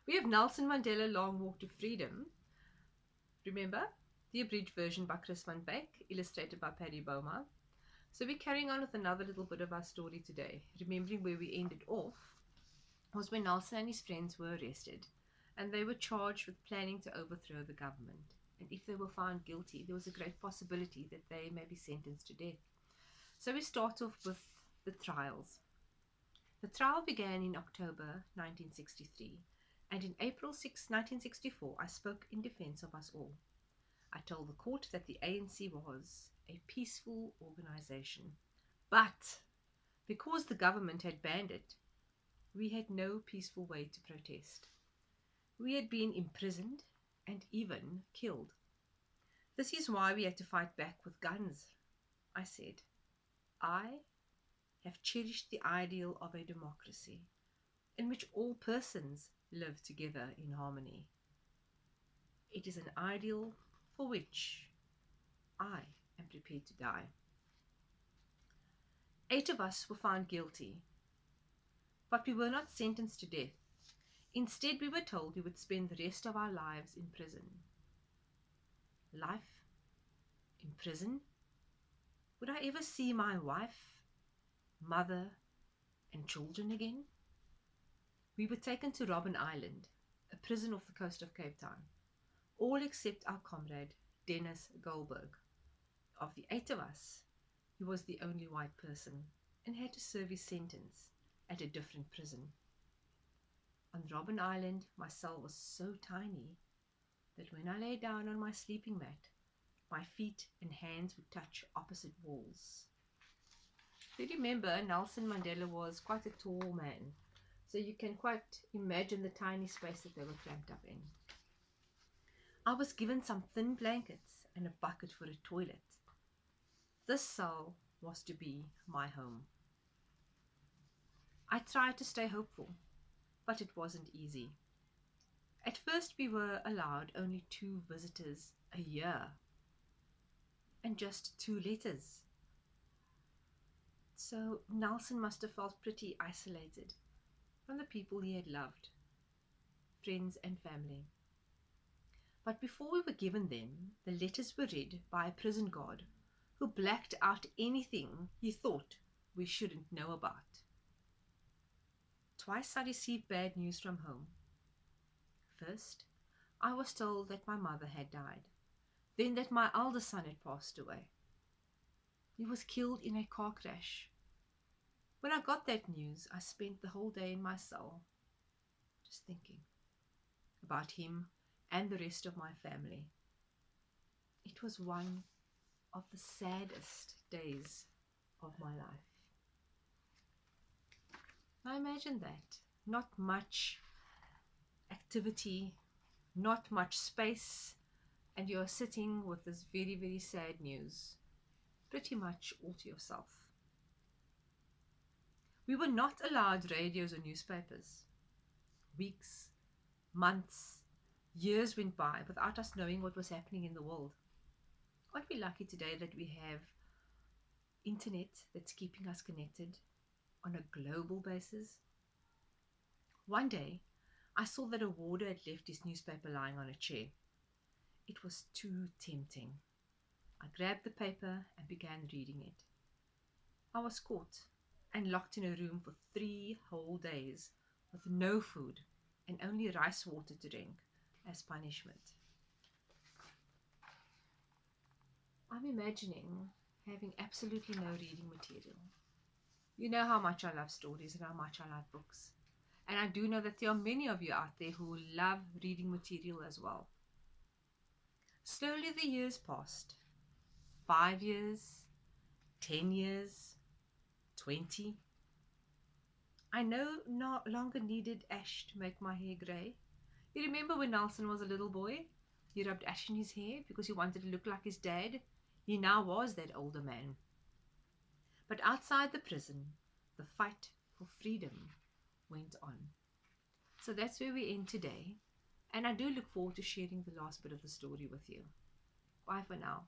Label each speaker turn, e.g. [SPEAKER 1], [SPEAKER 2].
[SPEAKER 1] We have Nelson Mandela Long Walk to Freedom. Remember? The abridged version by Chris van Beek, illustrated by Paddy Boma. So we're carrying on with another little bit of our story today. Remembering where we ended off was when Nelson and his friends were arrested, and they were charged with planning to overthrow the government. And if they were found guilty, there was a great possibility that they may be sentenced to death. So we start off with the trials. The trial began in October 1963, and in April 6, 1964, I spoke in defense of us all. I told the court that the ANC was a peaceful organization, but because the government had banned it, we had no peaceful way to protest. We had been imprisoned and even killed. This is why we had to fight back with guns, I said. I have cherished the ideal of a democracy in which all persons live together in harmony. It is an ideal for which I am prepared to die. 8 of us were found guilty, but we were not sentenced to death. Instead, we were told we would spend the rest of our lives in prison. Life in prison? Would I ever see my wife, mother, and children again? We were taken to Robben Island, a prison off the coast of Cape Town, all except our comrade, Dennis Goldberg. Of the 8 of us, he was the only white person and had to serve his sentence at a different prison. On Robben Island, my cell was so tiny that when I lay down on my sleeping mat, my feet and hands would touch opposite walls. If you remember, Nelson Mandela was quite a tall man, so you can quite imagine the tiny space that they were cramped up in. I was given some thin blankets and a bucket for a toilet. This cell was to be my home. I tried to stay hopeful, but it wasn't easy. At first, we were allowed only 2 visitors a year and just 2 letters. So Nelson must have felt pretty isolated from the people he had loved, friends and family. But before we were given them, the letters were read by a prison guard who blacked out anything he thought we shouldn't know about. Twice I received bad news from home. First, I was told that my mother had died, then that my eldest son had passed away. He was killed in a car crash. When I got that news, I spent the whole day in my cell, just thinking about him and the rest of my family. It was one of the saddest days of my life. Now imagine that. Not much activity, not much space, and you're sitting with this very, very sad news, pretty much all to yourself. We were not allowed radios or newspapers. Weeks, months, years went by without us knowing what was happening in the world. Aren't we lucky today that we have internet that's keeping us connected on a global basis? One day, I saw that a warder had left his newspaper lying on a chair. It was too tempting. I grabbed the paper and began reading it. I was caught and locked in a room for 3 whole days with no food and only rice water to drink as punishment. I'm imagining having absolutely no reading material. You know how much I love stories and how much I love books. And I do know that there are many of you out there who love reading material as well. Slowly the years passed. 5 years, 10 years, 20. I no longer needed ash to make my hair grey. You remember when Nelson was a little boy? He rubbed ash in his hair because he wanted to look like his dad. He now was that older man. But outside the prison, the fight for freedom went on. So that's where we end today. And I do look forward to sharing the last bit of the story with you. Bye for now.